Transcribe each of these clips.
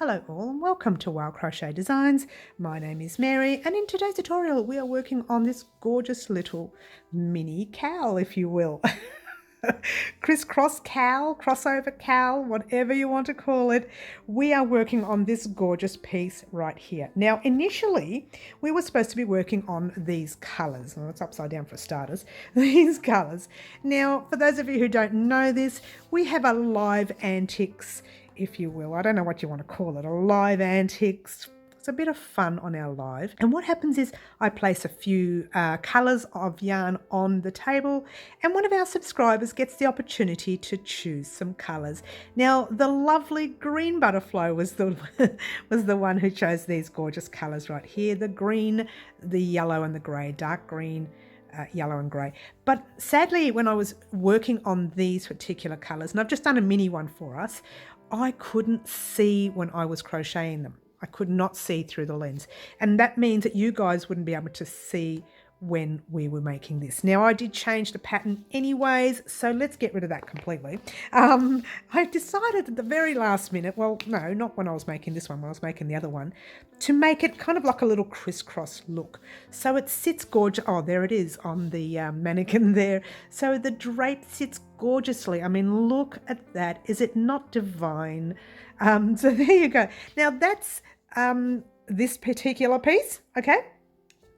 Hello all and welcome to Crochet Designs. My name is Mary and in today's tutorial we are working on this gorgeous little mini cowl, if you will. Crisscross cowl, crossover cowl, whatever you want to call it. We are working on this gorgeous piece right here. Now initially we were supposed to be working on these colours. Well, it's upside down for starters. These colours. Now for those of you who don't know this, we have a live antics, if you will. I don't know what you want to call it. A live antics. It's a bit of fun on our live. And what happens is I place a few colours of yarn on the table and one of our subscribers gets the opportunity to choose some colours. Now the lovely green butterfly was the one who chose these gorgeous colours right here. The green, the yellow and the grey, dark green, yellow and grey. But sadly when I was working on these particular colours, and I've just done a mini one for us, I couldn't see when I was crocheting them. I could not see through the lens. And that means that you guys wouldn't be able to see when we were making this. Now I did change the pattern anyways, so let's get rid of that completely. I decided at the very last minute, well no, not when I was making this one, when I was making the other one, to make it kind of like a little crisscross look. So it sits gorgeous. Oh, there it is on the mannequin there. So the drape sits gorgeously. I mean, look at that. Is it not divine? So there you go. Now that's this particular piece, okay?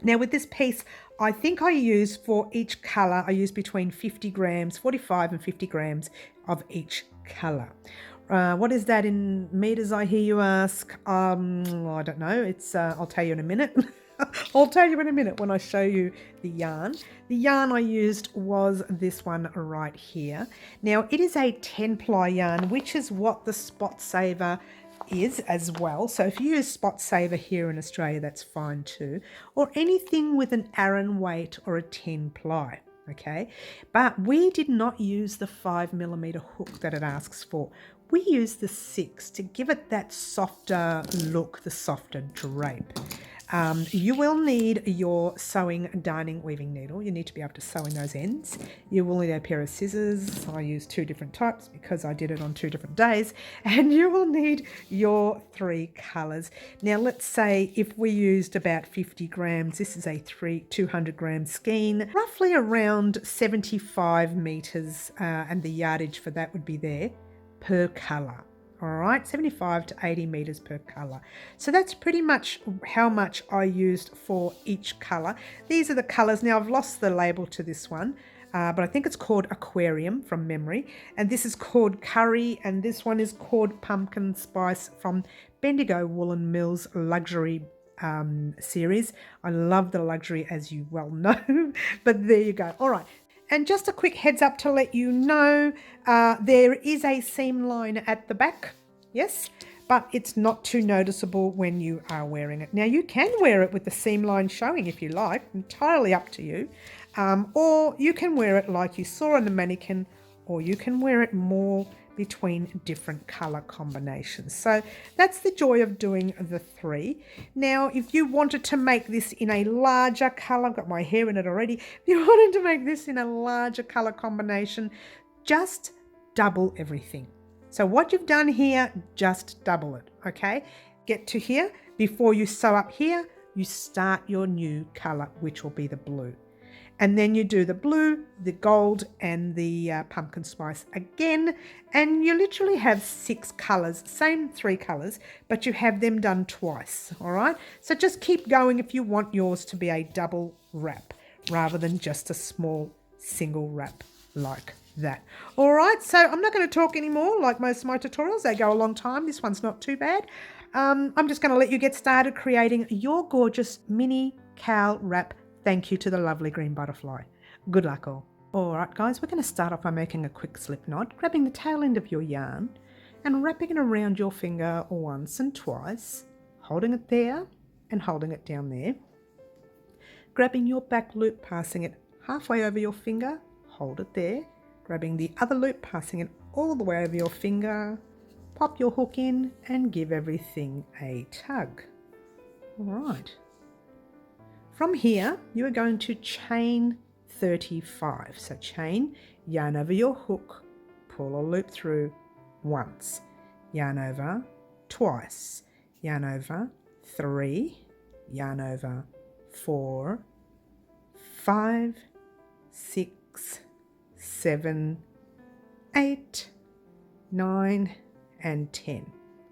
Now with this piece, I think I use for each colour, I use between 50 grams, 45 and 50 grams of each colour. What is that in meters, I hear you ask? I don't know. It's I'll tell you in a minute. I'll tell you in a minute when I show you the yarn. The yarn I used was this one right here. Now it is a 10 ply yarn, which is what the Spot Saver is as well. So if you use Spot Saver here in Australia, that's fine too, or anything with an Aran weight or a 10 ply. Okay, but we did not use the 5mm hook that it asks for. We used the 6 to give it that softer look, the softer drape. You will need your sewing, darning, weaving needle. You need to be able to sew in those ends. You will need a pair of scissors. I used 2 different types because I did it on 2 different days. And you will need your 3 colours. Now let's say if we used about 50 grams, this is a 200 gram skein, roughly around 75 metres, and the yardage for that would be there per colour. All right, 75 to 80 meters per color. So that's pretty much how much I used for each color. These are the colors. Now I've lost the label to this one, but I think it's called Aquarium from memory. And this is called Curry. And this one is called Pumpkin Spice from Bendigo Woolen Mills Luxury series. I love the luxury, as you well know, but there you go. All right. And just a quick heads up to let you know, there is a seam line at the back, yes, but it's not too noticeable when you are wearing it. Now you can wear it with the seam line showing if you like, entirely up to you, or you can wear it like you saw on the mannequin, or you can wear it more between different color combinations. So that's the joy of doing the 3. Now if you wanted to make this in a larger color, I've got my hair in it already, if you wanted to make this in a larger color combination, just double everything. So what you've done here, just double it, okay? Get to here, before you sew up here, you start your new color, which will be the blue. And then you do the blue, the gold, and the pumpkin spice again. And you literally have 6 colors, same 3 colors, but you have them done twice, all right? So just keep going if you want yours to be a double wrap rather than just a small single wrap like that. All right, so I'm not going to talk anymore like most of my tutorials. They go a long time. This one's not too bad. I'm just going to let you get started creating your gorgeous mini cowl wrap. Thank you to the lovely green butterfly. Good luck all. All right guys, we're going to start off by making a quick slip knot, grabbing the tail end of your yarn and wrapping it around your finger once and twice, holding it there and holding it down there. Grabbing your back loop, passing it halfway over your finger, hold it there. Grabbing the other loop, passing it all the way over your finger, pop your hook in and give everything a tug. All right. From here, you are going to chain 35. So chain, yarn over your hook, pull a loop through once, yarn over, twice, yarn over 3, yarn over 4, 5, 6, 7, 8, 9 and 10.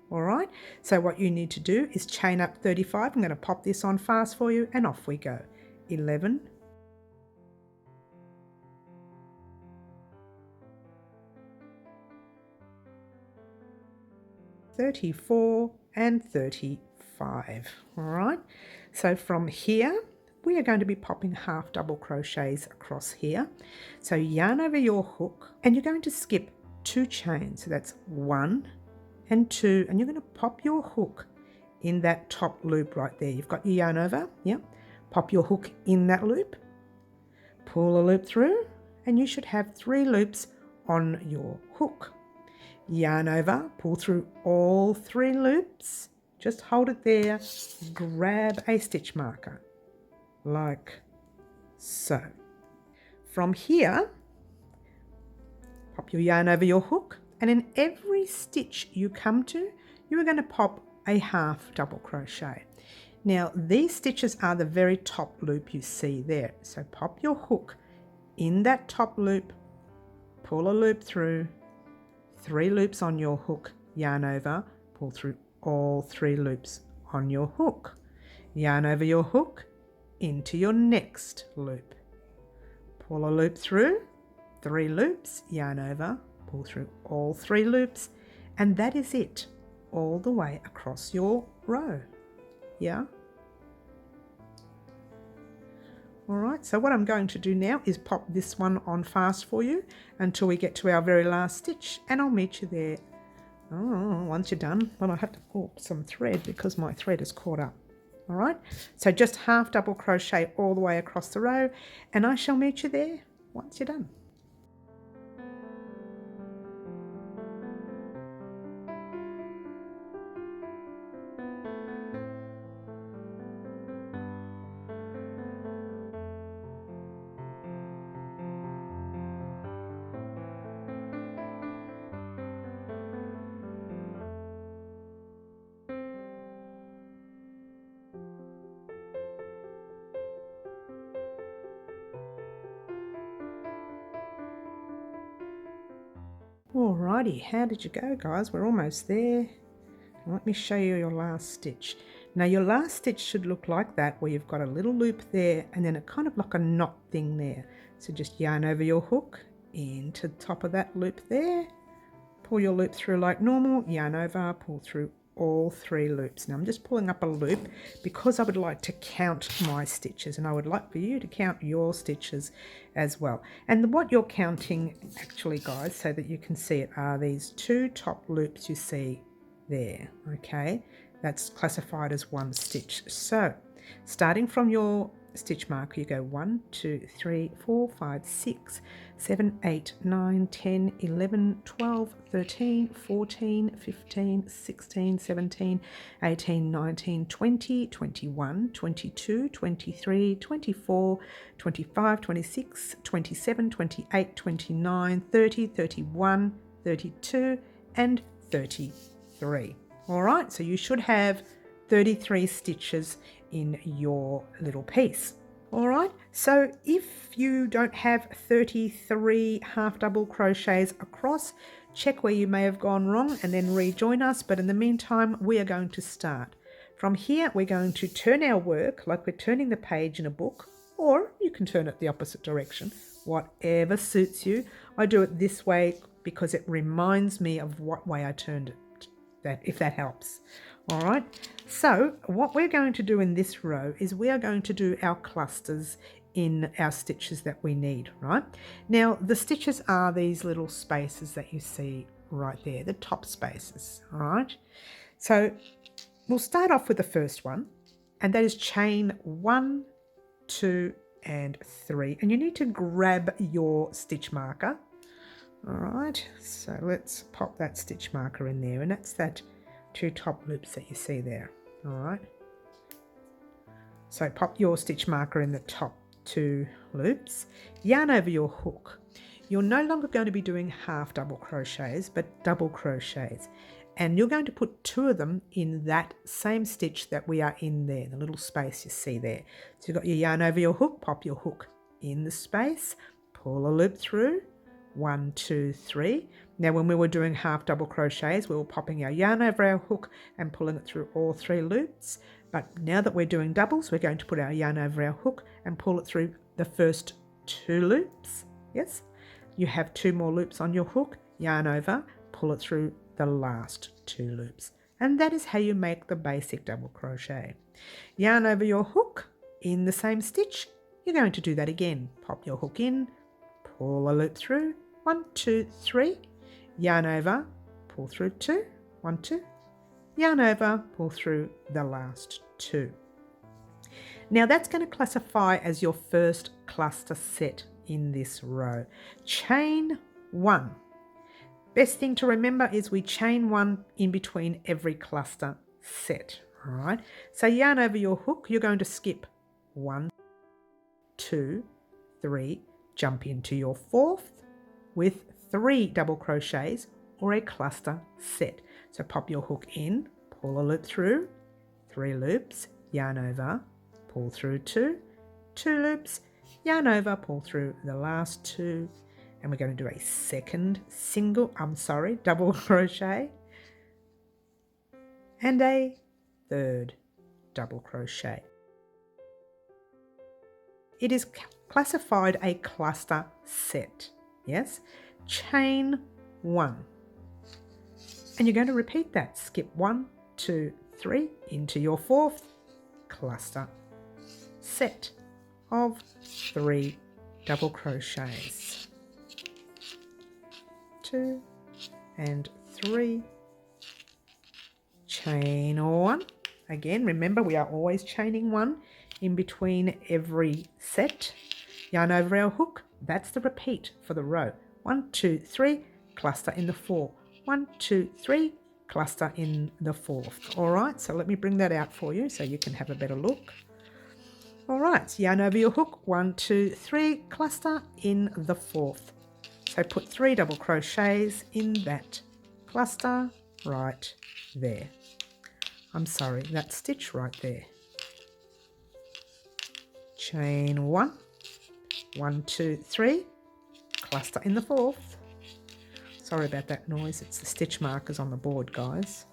All right, so what you need to do is chain up 35. I'm going to pop this on fast for you and off we go. 11, 34 and 35. All right, so from here we are going to be popping half double crochets across here. So yarn over your hook and you're going to skip 2 chains. So that's 1 and 2, and you're going to pop your hook in that top loop right there. You've got your yarn over, yeah. Pop your hook in that loop, pull a loop through, and you should have 3 loops on your hook. Yarn over, pull through all 3 loops, just hold it there, grab a stitch marker like so. From here, pop your yarn over your hook, and in every stitch you come to, you are going to pop a half double crochet. Now these stitches are the very top loop you see there, so pop your hook in that top loop, pull a loop through, 3 loops on your hook, yarn over, pull through all 3 loops on your hook, yarn over your hook into your next loop, pull a loop through, 3 loops, yarn over, pull through all 3 loops, and that is it all the way across your row. Yeah. All right, so what I'm going to do now is pop this one on fast for you until we get to our very last stitch, and I'll meet you there. Oh, once you're done, well, I have to pull some thread because my thread is caught up. All right, so just half double crochet all the way across the row, and I shall meet you there once you're done. Alrighty, how did you go, guys? We're almost there. Let me show you your last stitch. Now your last stitch should look like that, where you've got a little loop there and then a kind of like a knot thing there. So just yarn over your hook into the top of that loop there, pull your loop through like normal, yarn over, pull through all 3 loops. Now I'm just pulling up a loop because I would like to count my stitches, and I would like for you to count your stitches as well. And what you're counting actually, guys, so that you can see it, are these 2 top loops you see there. Okay, that's classified as 1 stitch. So starting from your stitch marker, you go 1, 2, 3, 4, 5, 6, 7, 8, 9, 10, 11, 12, 13, 14, 15, 16, 17, 18, 19, 20, 21, 22, 23, 24, 25, 26, 27, 28, 29, 30, 31, 32, and 33. All right, so you should have 33 stitches in your little piece. All right, so if you don't have 33 half double crochets across, check where you may have gone wrong and then rejoin us. But in the meantime, we are going to start. From here, we're going to turn our work like we're turning the page in a book, or you can turn it the opposite direction, whatever suits you. I do it this way because it reminds me of what way I turned it, if that helps. All right, so what we're going to do in this row is we are going to do our clusters in our stitches that we need, right? Now, the stitches are these little spaces that you see right there, the top spaces, all right? So we'll start off with the first one, and that is chain 1, 2, and 3. And you need to grab your stitch marker, all right? So let's pop that stitch marker in there, and that's that 2 top loops that you see there. All right, so pop your stitch marker in the top 2 loops, yarn over your hook. You're no longer going to be doing half double crochets but double crochets, and you're going to put 2 of them in that same stitch that we are in there, the little space you see there. So you've got your yarn over your hook, pop your hook in the space, pull a loop through, 1, 2, 3. Now when we were doing half double crochets, we were popping our yarn over our hook and pulling it through all 3 loops. But now that we're doing doubles, we're going to put our yarn over our hook and pull it through the first 2 loops. Yes, you have 2 more loops on your hook, yarn over, pull it through the last 2 loops. And that is how you make the basic double crochet. Yarn over your hook in the same stitch. You're going to do that again. Pop your hook in, pull a loop through, 1, 2, 3, yarn over, pull through 2, 1, 2, yarn over, pull through the last 2. Now that's going to classify as your first cluster set in this row. Chain 1. Best thing to remember is we chain 1 in between every cluster set. All right. So yarn over your hook, you're going to skip 1, 2, 3, jump into your 4th with 3 double crochets or a cluster set. So pop your hook in, pull a loop through, 3 loops, yarn over, pull through 2, 2 loops, yarn over, pull through the last 2, and we're going to do a second double crochet and a third double crochet. It is classified a cluster set. Yes, chain 1, and you're going to repeat that. Skip 1, 2, 3 into your 4th cluster set of 3 double crochets. 2 and 3, chain 1. Again, remember we are always chaining 1 in between every set. Yarn over our hook, that's the repeat for the row. 1, 2, 3, cluster in the 4. 1, 2, 3, cluster in the 4th. All right, so let me bring that out for you so you can have a better look. All right, yarn over your hook, 1, 2, 3, cluster in the 4th. So put 3 double crochets in that cluster right there. That stitch right there. Chain 1, 1, 2, 3, cluster in the 4th. Sorry about that noise, it's the stitch markers on the board, guys.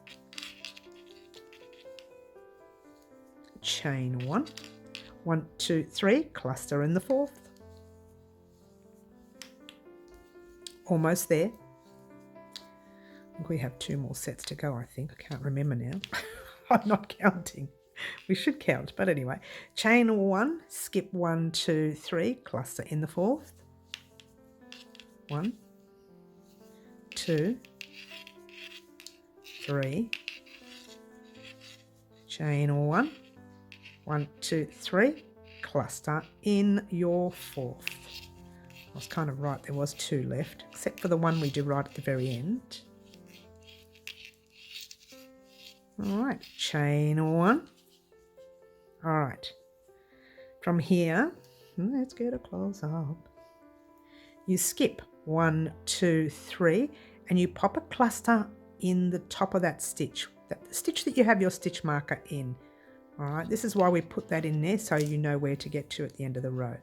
Chain 1, 1, 2, 3, cluster in the 4th. Almost there. We have 2 more sets to go, I think. I can't remember now. I'm not counting. We should count, but anyway. Chain 1, skip 1, 2, 3, cluster in the 4th. 1, 2, 3, chain 1, 1, 2, 3, cluster in your 4th. I was kind of right, there was 2 left, except for the one we do right at the very end. All right, chain 1. All right, from here, let's get a close up. You skip 1, 2, 3, and you pop a cluster in the top of that stitch, the stitch that you have your stitch marker in. All right, this is why we put that in there, so you know where to get to at the end of the row.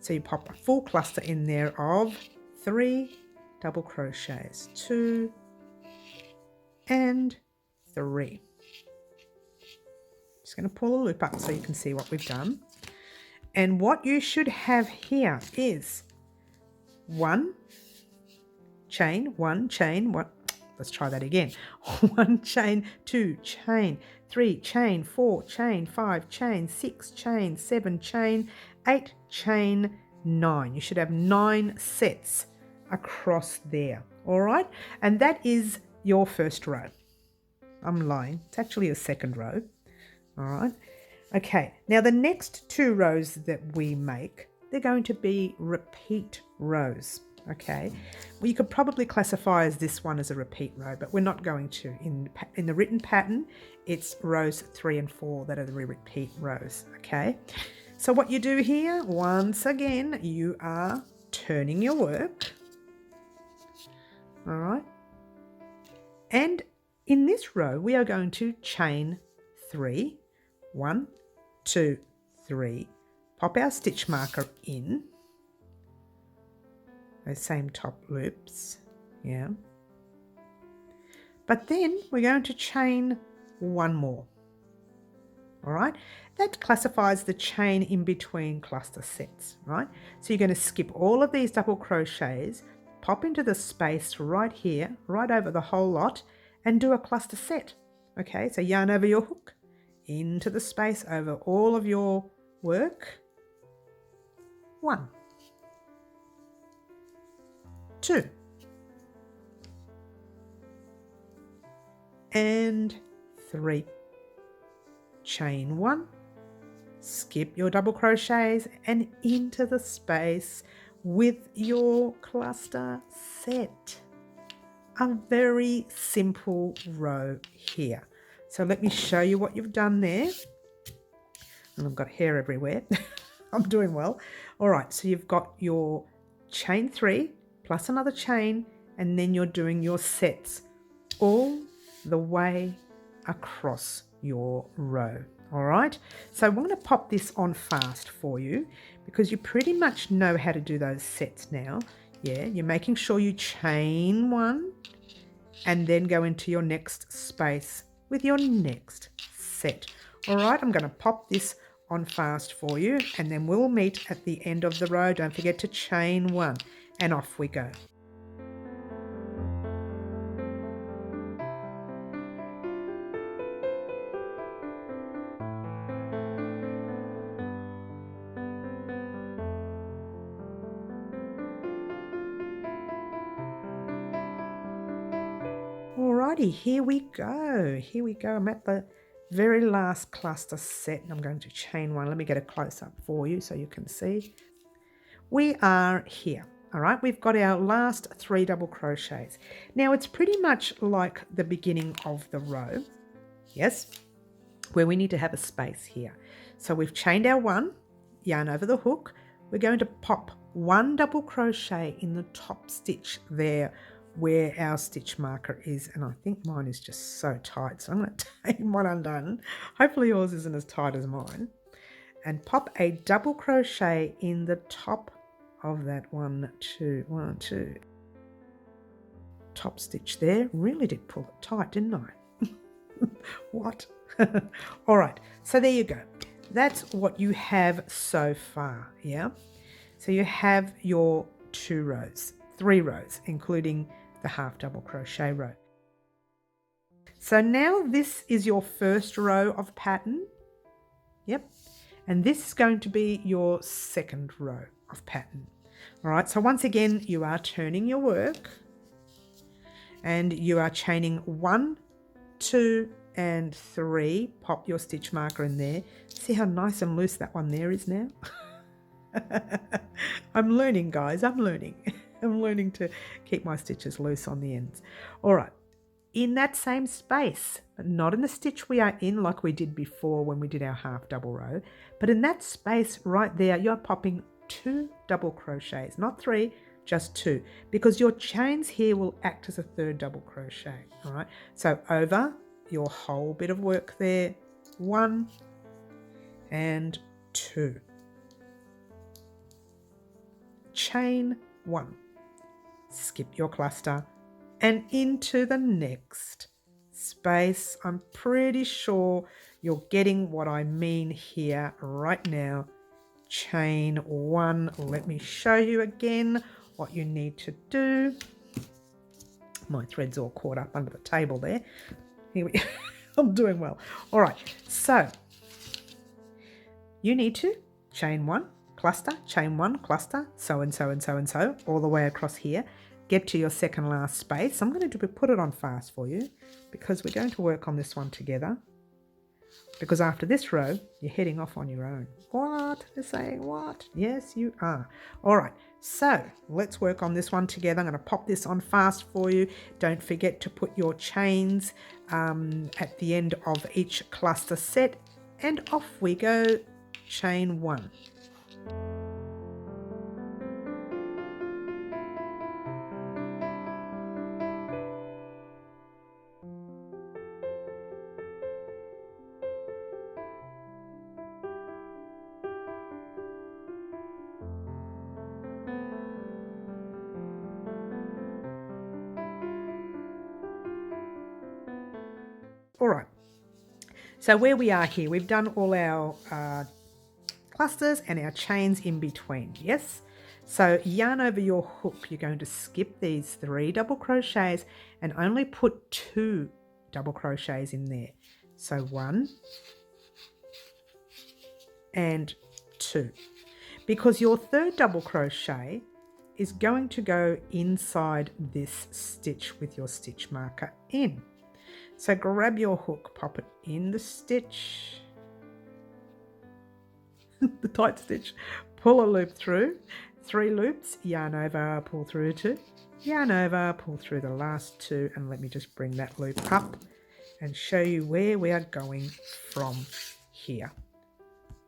So you pop a full cluster in there of 3 double crochets, 2 and 3. Just going to pull a loop up so you can see what we've done. And what you should have here is 1 chain, 1 chain, 1. Let's try that again. 1 chain, 2 chain, 3 chain, 4 chain, 5 chain, 6 chain, 7 chain, 8 chain, 9. You should have 9 sets across there. All right, and that is your first row. I'm lying. It's actually a second row. All right. Okay, now the next 2 rows that we make, they're going to be repeat rows. Okay, well, you could probably classify as this one as a repeat row, but we're not going to. In the written pattern, it's rows 3 and 4 that are the repeat rows. Okay, so what you do here, once again, you are turning your work. All right, and In this row, we are going to chain 3, 1, 2, 3, pop our stitch marker in, those same top loops, yeah. But then we're going to chain 1 more, all right? That classifies the chain in between cluster sets, right? So you're going to skip all of these double crochets, pop into the space right here, right over the whole lot, and do a cluster set. Okay, so yarn over your hook, into the space over all of your work. 1, 2, and 3. Chain 1, skip your double crochets and into the space with your cluster set. A very simple row here. So let me show you what you've done there. And I've got hair everywhere. I'm doing well. All right, so you've got your chain 3 plus another chain, and then you're doing your sets all the way across your row. All right, so I'm going to pop this on fast for you because you pretty much know how to do those sets now. Yeah, you're making sure you chain 1 and then go into your next space with your next set. All right, I'm going to pop this on fast for you, and then we'll meet at the end of the row. Don't forget to chain 1, and off we go. Alrighty, here we go. Here we go. I'm at the very last cluster set, and I'm going to chain 1. Let me get a close-up for you so you can see. We are here. All right, we've got our last 3 double crochets. Now it's pretty much like the beginning of the row, yes, where we need to have a space here. So we've chained our 1, yarn over the hook. We're going to pop 1 double crochet in the top stitch there where our stitch marker is, and I think mine is just so tight, so I'm going to take one undone. Hopefully yours isn't as tight as mine. And pop a double crochet in the top of that 1, 2 top stitch there. Really did pull it tight, didn't I? What? All right, so there you go. That's what you have so far, yeah? So you have your 2 rows, 3 rows, including the half double crochet row. So now this is your first row of pattern. Yep. And this is going to be your second row of pattern. All right, so once again, you are turning your work and you are chaining 1, 2, and 3. Pop your stitch marker in there. See how nice and loose that one there is now? I'm learning, guys, I'm learning. I'm learning to keep my stitches loose on the ends. All right, in that same space, but not in the stitch we are in like we did before when we did our half double row, but in that space right there, you're popping 2 double crochets, not 3, just 2, because your chains here will act as a 3rd double crochet. All right, so over your whole bit of work there, 1 and 2. Chain 1. Skip your cluster and into the next space. I'm pretty sure you're getting what I mean here right now. Chain 1. Let me show you again what you need to do. My thread's all caught up under the table there. Here we I'm doing well. All right, so you need to chain 1, cluster, chain 1, cluster, so and so and so and so, all the way across here. Get to your second last space. I'm going to put it on fast for you because we're going to work on this one together. Because after this row, you're heading off on your own. What? They're saying what? Yes, you are. All right, so let's work on this one together. I'm going to pop this on fast for you. Don't forget to put your chains at the end of each cluster set. And off we go. Chain 1. All right. So where we are here, we've done all our clusters and our chains in between, yes? So yarn over your hook. You're going to skip these 3 double crochets and only put 2 double crochets in there. So 1 and 2. Because your 3rd double crochet is going to go inside this stitch with your stitch marker in. So grab your hook, pop it in the stitch, the tight stitch, pull a loop through, 3 loops, yarn over, pull through 2, yarn over, pull through the last 2, and let me just bring that loop up and show you where we are going from here.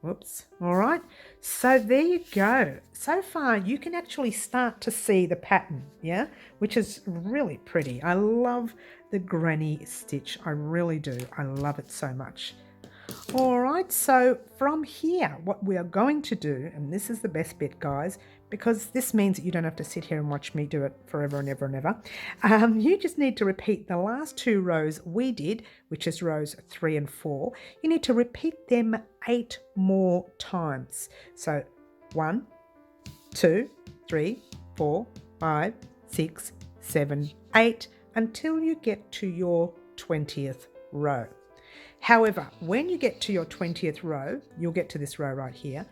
Whoops. All right. So there you go. So far, you can actually start to see the pattern, yeah, which is really pretty. I love the granny stitch. I really do. I love it so much. All right. So from here, what we are going to do, and this is the best bit, guys, because this means that you don't have to sit here and watch me do it forever and ever and ever. You just need to repeat the last 2 rows we did, which is rows 3 and 4. You need to repeat them 8 more times. So 1, 2, 3, 4, 5, 6, 7, 8 until you get to your 20th row. However, when you get to your 20th row, you'll get to this row right here.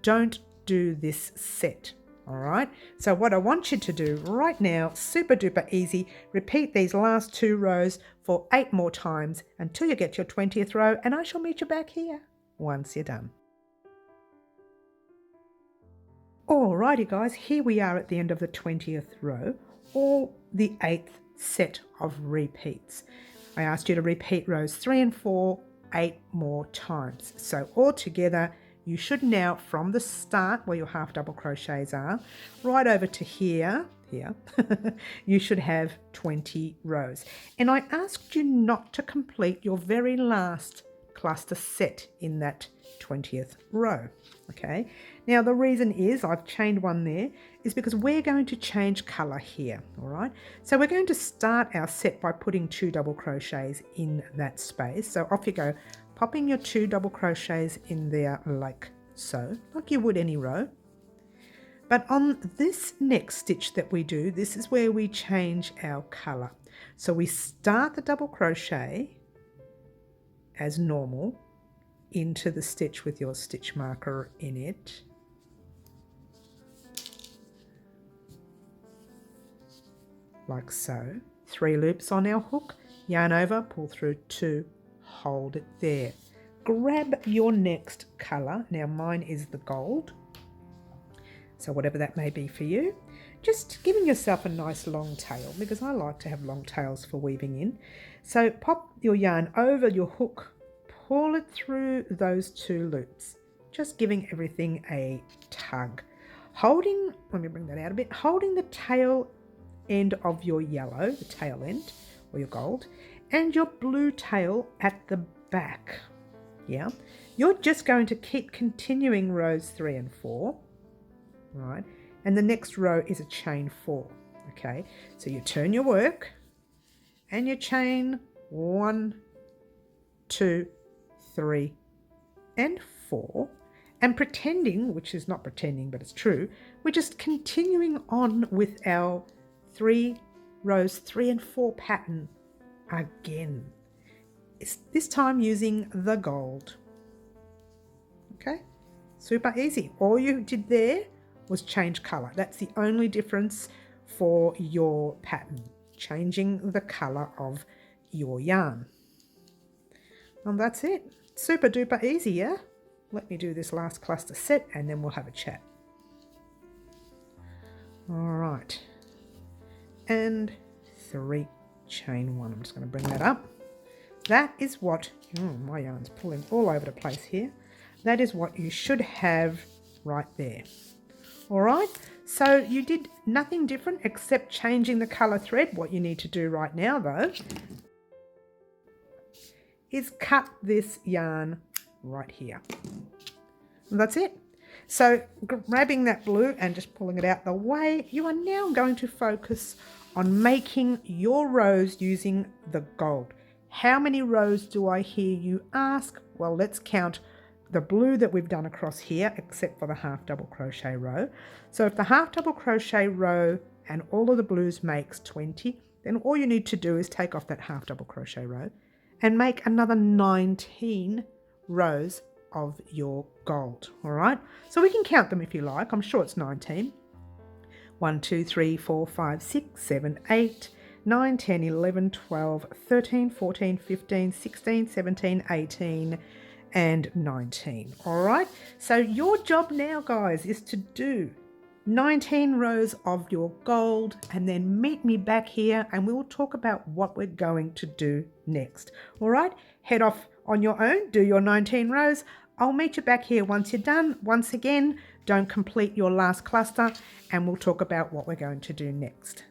Don't do this set. All right. So what I want you to do right now, super duper easy, repeat these last 2 rows for 8 more times until you get to your 20th row, and I shall meet you back here once you're done. Alrighty guys, here we are at the end of the 20th row, or the 8th set of repeats. I asked you to repeat rows 3 and 4 8 more times. So altogether, you should now, from the start where your half double crochets are, right over to here, you should have 20 rows. And I asked you not to complete your very last cluster set in that 20th row, okay? Now the reason is, I've chained one there, is because we're going to change colour here, all right? So we're going to start our set by putting 2 double crochets in that space. So off you go, popping your 2 double crochets in there like so, like you would any row. But on this next stitch that we do, this is where we change our colour. So we start the double crochet as normal into the stitch with your stitch marker in it. Like so. 3 loops on our hook, yarn over, pull through 2, hold it there. Grab your next colour. Now mine is the gold. So whatever that may be for you. Just giving yourself a nice long tail, because I like to have long tails for weaving in. So pop your yarn over your hook, pull it through those 2 loops, just giving everything a tug. Holding, let me bring that out a bit, holding the tail end of your yellow, the tail end, or your gold, and your blue tail at the back. Yeah, you're just going to keep continuing rows 3 and 4, right? And the next row is a chain 4, okay? So you turn your work and you chain 1, 2, 3, and 4, and pretending, which is not pretending, but it's true, we're just continuing on with our 3 rows 3 and 4 pattern again. It's this time using the gold. Okay, super easy. All you did there was change colour. That's the only difference for your pattern, changing the colour of your yarn. And that's it. Super duper easy, yeah? Let me do this last cluster set and then we'll have a chat. All right. And 3, chain 1. I'm just going to bring that up. That is what, my yarn's pulling all over the place here. That is what you should have right there. All right, so you did nothing different except changing the colour thread. What you need to do right now though is cut this yarn right here. And that's it. So grabbing that blue and just pulling it out the way, you are now going to focus on making your rows using the gold. How many rows do I hear you ask? Well, let's count the blue that we've done across here, except for the half double crochet row. So if the half double crochet row and all of the blues makes 20, then all you need to do is take off that half double crochet row and make another 19 rows of your gold. All right, so we can count them if you like. I'm sure it's 19. 1, 2, 3, 4, 5, 6, 7, 8, 9, 10, 11, 12, 13, 14, 15, 16, 17, 18, and 19. All right, so your job now, guys, is to do 19 rows of your gold and then meet me back here and we will talk about what we're going to do next. All right, head off on your own, do your 19 rows. I'll meet you back here once you're done. Once again, don't complete your last cluster and we'll talk about what we're going to do next.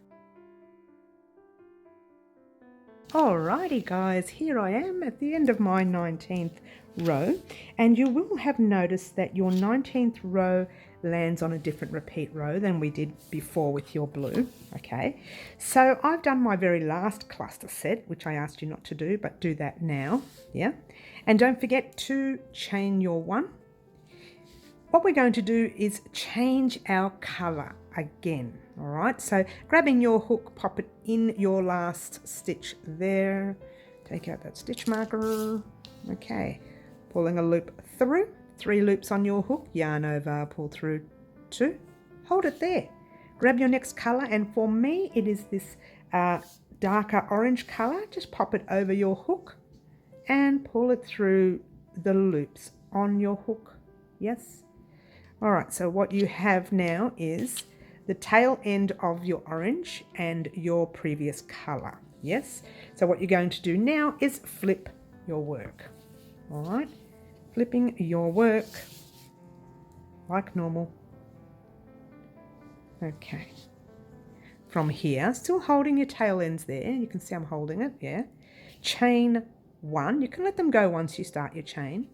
Alrighty guys, here I am at the end of my 19th row, and you will have noticed that your 19th row lands on a different repeat row than we did before with your blue. Okay, so I've done my very last cluster set, which I asked you not to do, but do that now. Yeah, and don't forget to chain your one. What we're going to do is change our color again. All right, so grabbing your hook, pop it in your last stitch there, take out that stitch marker. Okay, pulling a loop through, 3 loops on your hook, yarn over, pull through 2, hold it there. Grab your next color, and for me it is this darker orange color. Just pop it over your hook and pull it through the loops on your hook. Yes. All right, so what you have now is the tail end of your orange and your previous color. Yes, so what you're going to do now is flip your work. All right, flipping your work like normal. Okay, from here, still holding your tail ends there, you can see I'm holding it. Yeah, chain 1, you can let them go once you start your chain.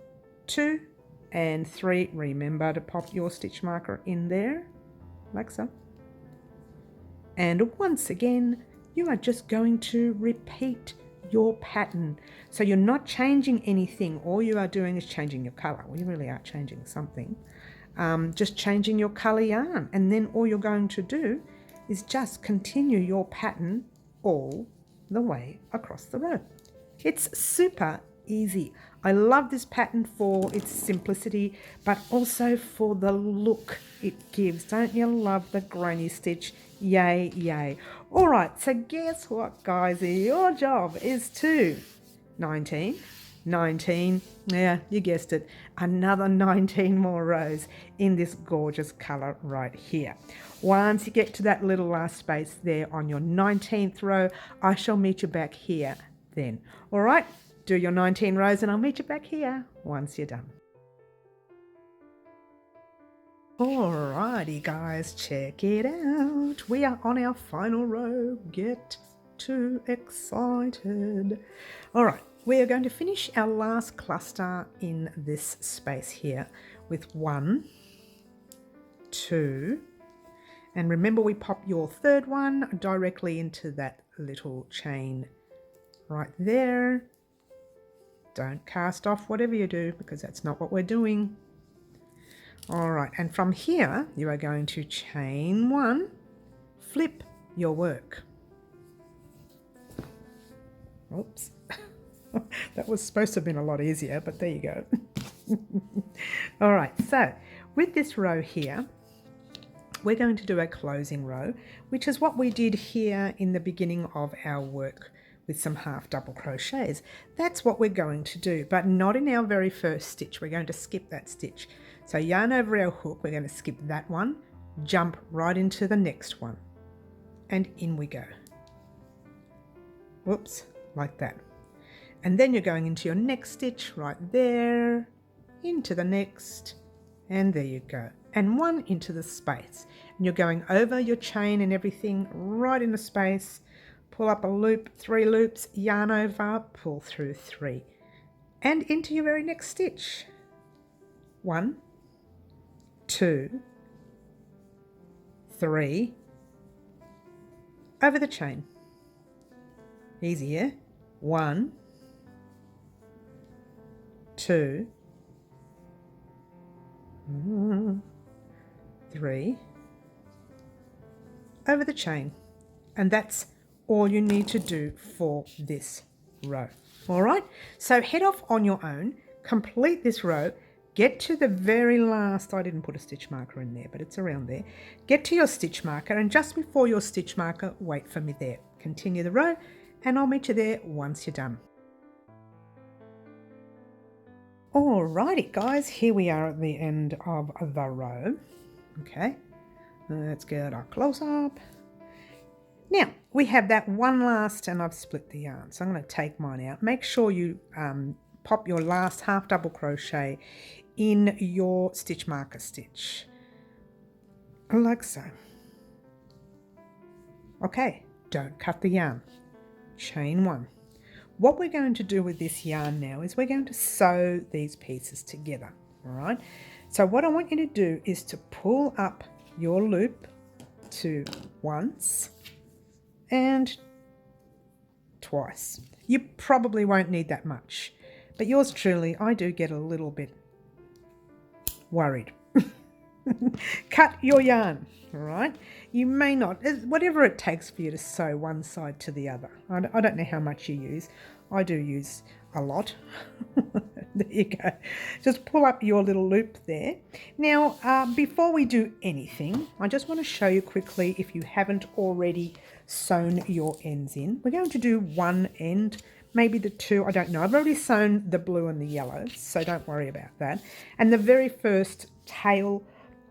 2 and 3, remember to pop your stitch marker in there like so. And once again, you are just going to repeat your pattern. So you're not changing anything. All you are doing is changing your color. Well, you really are changing something. Just changing your color yarn. And then all you're going to do is just continue your pattern all the way across the row. It's super easy. I love this pattern for its simplicity, but also for the look it gives. Don't you love the granny stitch? Yay, yay. All right, so guess what, guys? Your job is to 19, yeah, you guessed it, another 19 more rows in this gorgeous color right here. Once you get to that little last space there on your 19th row, I shall meet you back here then. All right, do your 19 rows and I'll meet you back here once you're done. Alrighty guys, check it out. We are on our final row. Get too excited. Alright, we are going to finish our last cluster in this space here with 1, 2, and remember we pop your third one directly into that little chain right there. Don't cast off whatever you do because that's not what we're doing. All right, and from here you are going to chain 1, flip your work. Oops, that was supposed to have been a lot easier, but there you go. All right, so with this row here, we're going to do a closing row, which is what we did here in the beginning of our work with some half double crochets. That's what we're going to do, but not in our very first stitch. We're going to skip that stitch. So yarn over our hook, we're going to skip that one, jump right into the next one, and in we go. Whoops, like that. And then you're going into your next stitch right there, into the next, and there you go. And 1 into the space. And you're going over your chain and everything right in the space, pull up a loop, 3 loops, yarn over, pull through 3, and into your very next stitch. 1, 2, 3, over the chain. Easy, yeah? 1, 2, 3 over the chain, and that's all you need to do for this row. All right, so head off on your own, complete this row, get to the very last, I didn't put a stitch marker in there, but it's around there. Get to your stitch marker, and just before your stitch marker, wait for me there. Continue the row, and I'll meet you there once you're done. Alrighty guys, here we are at the end of the row. Okay, let's get our close up. Now we have that one last, and I've split the yarn, so I'm going to take mine out. Make sure you pop your last half double crochet in your stitch marker stitch, like so. Okay, don't cut the yarn. Chain 1. What we're going to do with this yarn now is we're going to sew these pieces together. All right, so what I want you to do is to pull up your loop to once and twice. You probably won't need that much, but yours truly, I do get a little bit worried. Cut your yarn, all right? You may not, whatever it takes for you to sew one side to the other. I don't know how much you use. I do use a lot. There you go. Just pull up your little loop there. Now, before we do anything, I just want to show you quickly, if you haven't already sewn your ends in. We're going to do one end, maybe the two, I don't know. I've already sewn the blue and the yellow, so don't worry about that. And the very first tail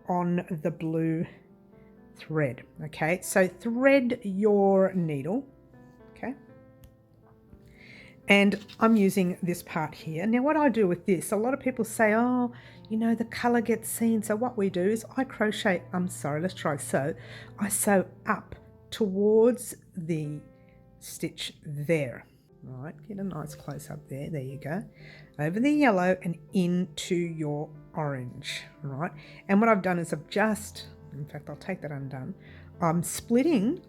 on the blue thread. Okay, so thread your needle. Okay, and I'm using this part here. Now what I do with this, a lot of people say, oh, you know, the color gets seen. So what we do is I crochet, I sew up towards the stitch there. Right, get a nice close up there. There you go. Over the yellow and into your orange. Right, and what I've done is I've just, in fact, I'll take that undone. I'm splitting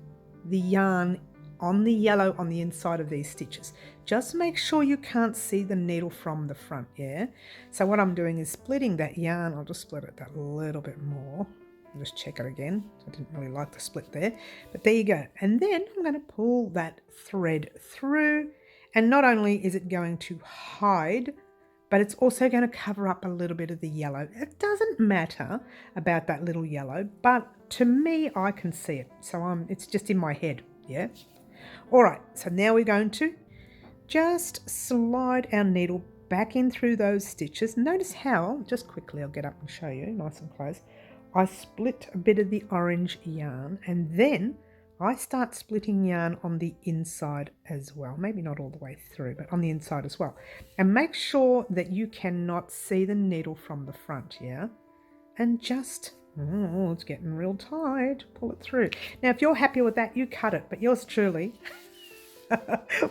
the yarn on the yellow on the inside of these stitches. Just make sure you can't see the needle from the front, yeah? So what I'm doing is splitting that yarn. I'll just split it that little bit more. I'll just check it again. I didn't really like the split there, but there you go. And then I'm going to pull that thread through, and not only is it going to hide, but it's also going to cover up a little bit of the yellow. It doesn't matter about that little yellow, but to me, I can see it. So it's just in my head, yeah? All right, so now we're going to just slide our needle back in through those stitches. Notice how, just quickly, I'll get up and show you, nice and close. I split a bit of the orange yarn, and then I start splitting yarn on the inside as well. Maybe not all the way through, but on the inside as well. And make sure that you cannot see the needle from the front, yeah? And just, oh, it's getting real tight. Pull it through. Now, if you're happy with that, you cut it. But yours truly,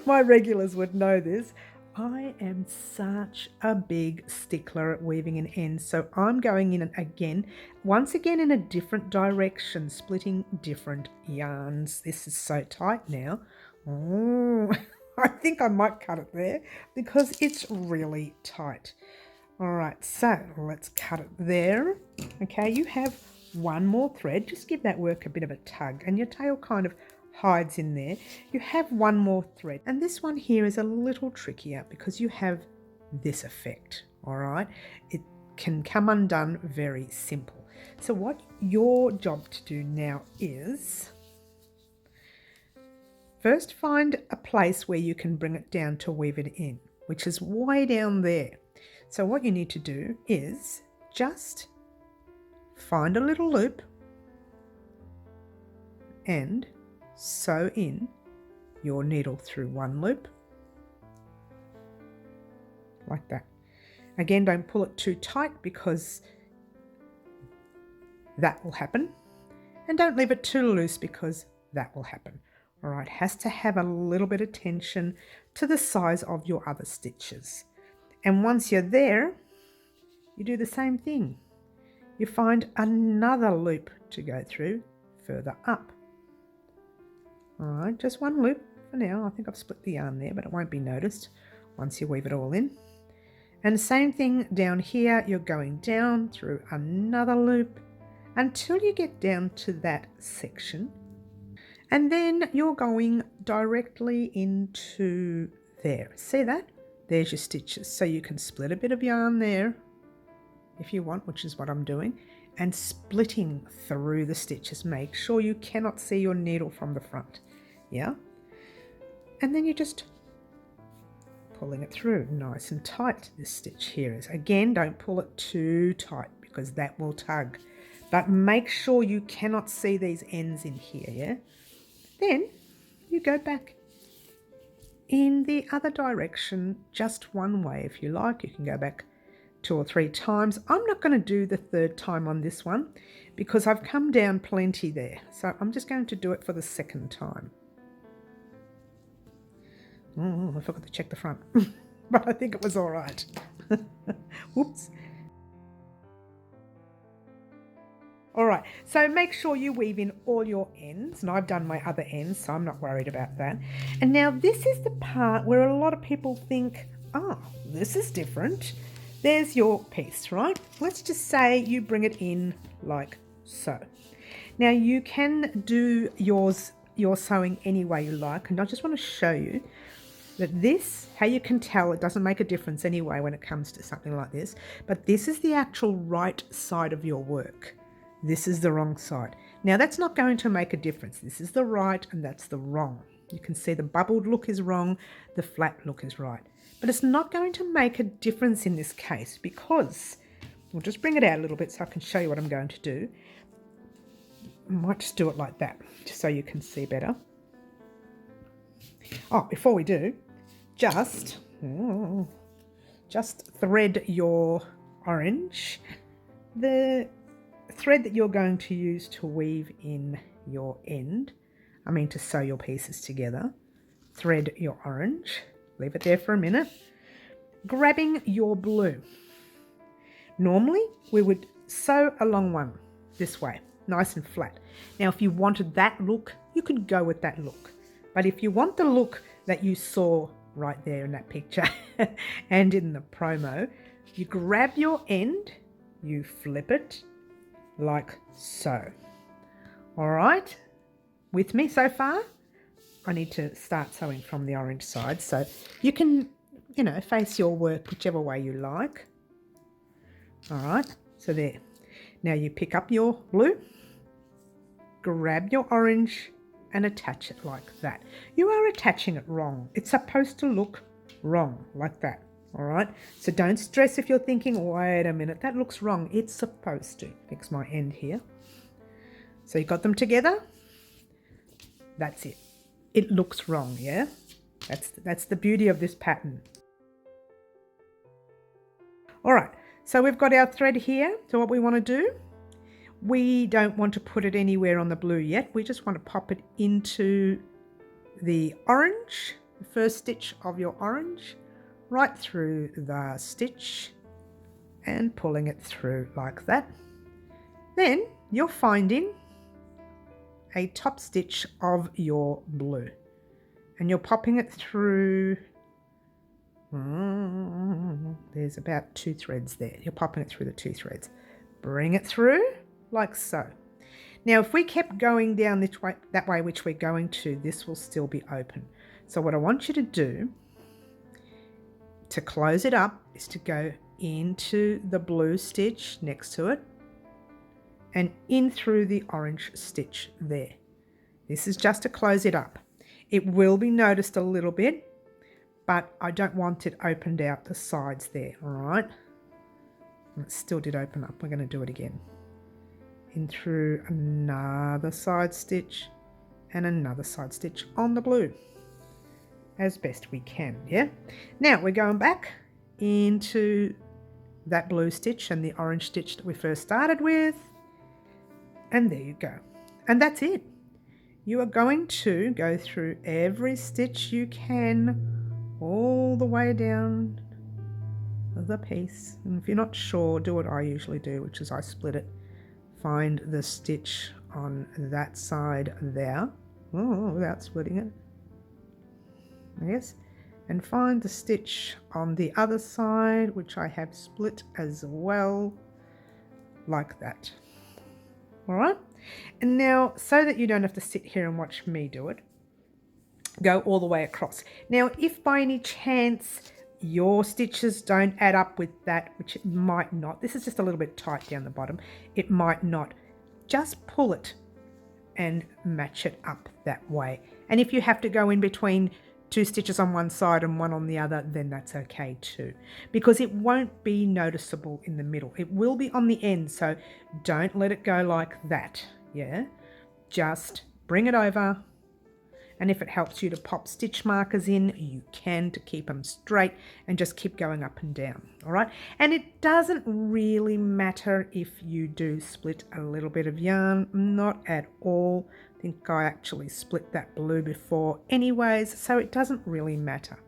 my regulars would know this. I am such a big stickler at weaving an end, so I'm going in again, once again in a different direction, splitting different yarns. This is so tight now. Oh, I think I might cut it there because it's really tight. All right, so let's cut it there. Okay, you have one more thread. Just give that work a bit of a tug, and your tail kind of hides in there. You have one more thread, and this one here is a little trickier because you have this effect. All right, it can come undone very simple. So what your job to do now is first find a place where you can bring it down to weave it in, which is way down there. So what you need to do is just find a little loop and sew in your needle through one loop, like that. Again, don't pull it too tight because that will happen, and don't leave it too loose because that will happen. All right, has to have a little bit of tension to the size of your other stitches. And once you're there, you do the same thing. You find another loop to go through further up. All right, just one loop for now. I think I've split the yarn there, but it won't be noticed once you weave it all in. And same thing down here, you're going down through another loop until you get down to that section. And then you're going directly into there. See that? There's your stitches. So you can split a bit of yarn there if you want, which is what I'm doing, and splitting through the stitches. Make sure you cannot see your needle from the front. Yeah? And then you just pulling it through nice and tight. This stitch here is, again, don't pull it too tight because that will tug, but make sure you cannot see these ends in here. Yeah, then you go back in the other direction just one way. If you like, you can go back 2 or 3 times. I'm not going to do the 3rd time on this one because I've come down plenty there, so I'm just going to do it for the 2nd time. Oh, I forgot to check the front, but I think it was all right. Whoops. All right, so make sure you weave in all your ends, and I've done my other ends, so I'm not worried about that. And now this is the part where a lot of people think, oh, this is different. There's your piece, right? Let's just say you bring it in like so. Now you can do your sewing any way you like, and I just want to show you that this, how you can tell it doesn't make a difference anyway when it comes to something like this, but this is the actual right side of your work. This is the wrong side. Now that's not going to make a difference. This is the right and that's the wrong. You can see the bubbled look is wrong, the flat look is right. But it's not going to make a difference in this case because, we'll just bring it out a little bit so I can show you what I'm going to do. I might just do it like that, just so you can see better. Oh, before we do, just thread your orange. The thread that you're going to use to weave in your end, to sew your pieces together. Thread your orange, leave it there for a minute. Grabbing your blue. Normally we would sew a long one this way, nice and flat. Now if you wanted that look, you could go with that look. But if you want the look that you saw right there in that picture and in the promo, you grab your end, you flip it like so. All right, with me so far? I need to start sewing from the orange side, so you can, face your work whichever way you like. All right, so there. Now you pick up your blue, grab your orange, and attach it like that. You are attaching it wrong. It's supposed to look wrong like that. All right, so don't stress if you're thinking, wait a minute, that looks wrong. It's supposed to. Fix my end here. So you got them together. That's it. It looks wrong, yeah? That's the beauty of this pattern. All right, so we've got our thread here. So what we want to do, we don't want to put it anywhere on the blue yet. We just want to pop it into the orange, the first stitch of your orange, right through the stitch and pulling it through like that. Then you're finding a top stitch of your blue and you're popping it through. There's about 2 threads there. You're popping it through the 2 threads. Bring it through like so. Now if we kept going down this way, that way which we're going to, this will still be open. So what I want you to do to close it up is to go into the blue stitch next to it and in through the orange stitch there. This is just to close it up. It will be noticed a little bit, but I don't want it opened out the sides there, all right? And it still did open up. We're going to do it again. In through another side stitch and another side stitch on the blue as best we can, yeah? Now we're going back into that blue stitch and the orange stitch that we first started with, and there you go. And that's it. You are going to go through every stitch you can all the way down the piece. And if you're not sure, do what I usually do, which is I split it. Find the stitch on that side there, without splitting it, I guess, and find the stitch on the other side, which I have split as well, like that. All right, and now so that you don't have to sit here and watch me do it, go all the way across. Now if by any chance your stitches don't add up with that, which it might not, this is just a little bit tight down the bottom, it might not, just pull it and match it up that way. And if you have to go in between two stitches on one side and one on the other, then that's okay too, because it won't be noticeable in the middle. It will be on the end, so don't let it go like that. Yeah, just bring it over, and if it helps you to pop stitch markers in, you can, to keep them straight, and just keep going up and down. All right, and it doesn't really matter if you do split a little bit of yarn, not at all. I think I actually split that blue before anyways, so it doesn't really matter.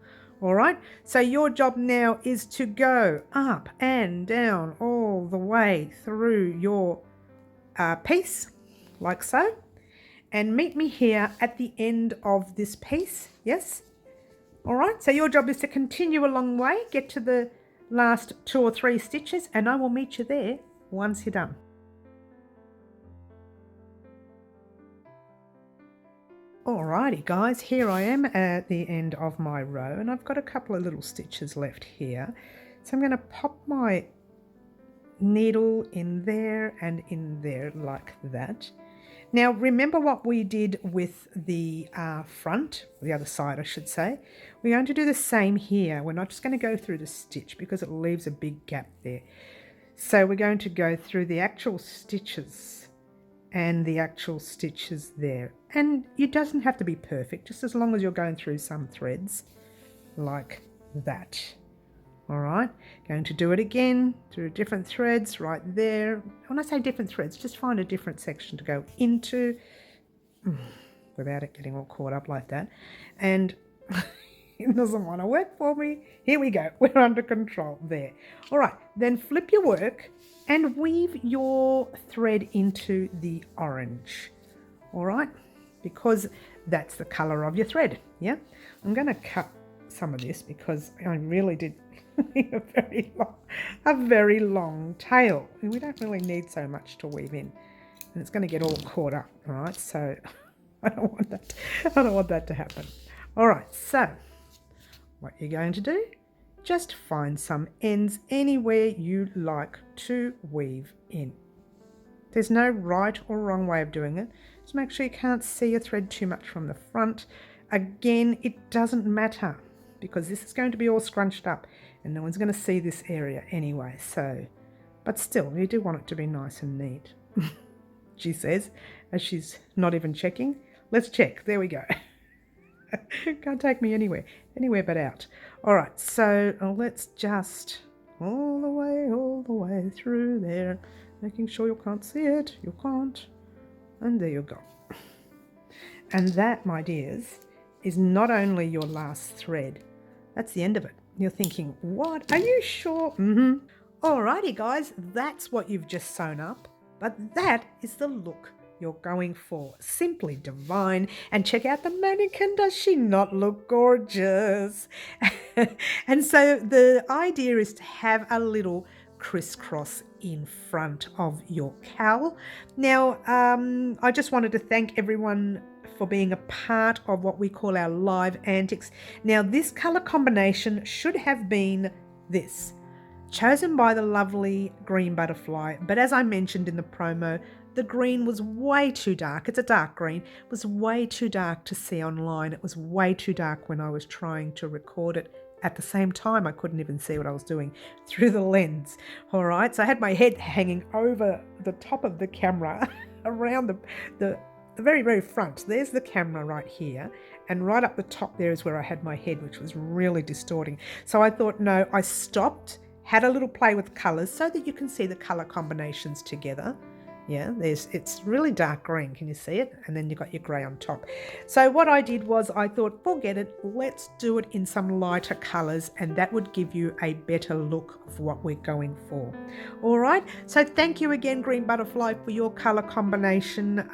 All right, so your job now is to go up and down all the way through your piece, like so, and meet me here at the end of this piece. Yes, all right, so your job is to continue a long way, get to the last 2 or 3 stitches, and I will meet you there once you're done. Alrighty guys, here I am at the end of my row, and I've got a couple of little stitches left here. So I'm going to pop my needle in there and in there like that. Now remember what we did with the front, the other side I should say. We're going to do the same here. We're not just going to go through the stitch because it leaves a big gap there. So we're going to go through the actual stitches and the actual stitches there. And it doesn't have to be perfect, just as long as you're going through some threads like that. All right, going to do it again through different threads right there. When I say different threads, just find a different section to go into without it getting all caught up like that. And it doesn't want to work for me. Here we go, we're under control there. All right, then flip your work and weave your thread into the orange. All right, because that's the color of your thread. Yeah, I'm going to cut some of this because I really did a very long tail, and we don't really need so much to weave in, and it's going to get all caught up. All right, so I don't want that to happen. All right, so what you're going to do, just find some ends anywhere you like to weave in. There's no right or wrong way of doing it. Just make sure you can't see your thread too much from the front. Again, it doesn't matter because this is going to be all scrunched up and no one's going to see this area anyway. So, but still, you do want it to be nice and neat. She says, as she's not even checking. Let's check. There we go. Can't take me anywhere but out. All right, so let's just all the way through there, making sure you can't see it. You can't. And there you go. And that, my dears, is not only your last thread. That's the end of it. You're thinking, what? Are you sure? Mm-hmm. Alrighty, guys, that's what you've just sewn up. But that is the look you're going for. Simply divine. And check out the mannequin. Does she not look gorgeous? And so the idea is to have a little crisscross in front of your cowl. Now, I just wanted to thank everyone for being a part of what we call our live antics. Now, this colour combination should have been this, chosen by the lovely green butterfly, but as I mentioned in the promo, the green was way too dark. It's a dark green. It was way too dark to see online. It was way too dark when I was trying to record it. At the same time, I couldn't even see what I was doing through the lens. All right, so I had my head hanging over the top of the camera around the very, very front. There's the camera right here, and right up the top there is where I had my head, which was really distorting. So I thought, no, I stopped, had a little play with colours so that you can see the colour combinations together. Yeah, it's really dark green. Can you see it? And then you've got your grey on top. So what I did was I thought, forget it, let's do it in some lighter colours, and that would give you a better look of what we're going for. All right, so thank you again, Green Butterfly, for your colour combination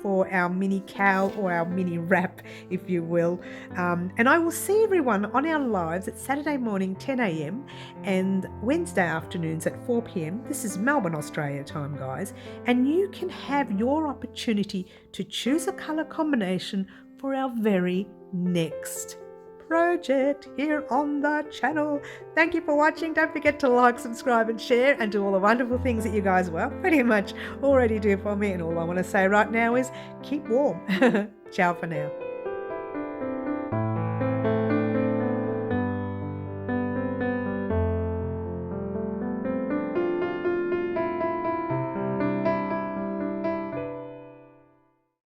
for our mini cowl, or our mini wrap, if you will. And I will see everyone on our lives at Saturday morning 10 a.m. and Wednesday afternoons at 4 p.m. This is Melbourne, Australia time, guys. And you can have your opportunity to choose a colour combination for our very next project here on the channel. Thank you for watching. Don't forget to like, subscribe and share, and do all the wonderful things that you guys, well, pretty much already do for me. And all I want to say right now is keep warm. Ciao for now.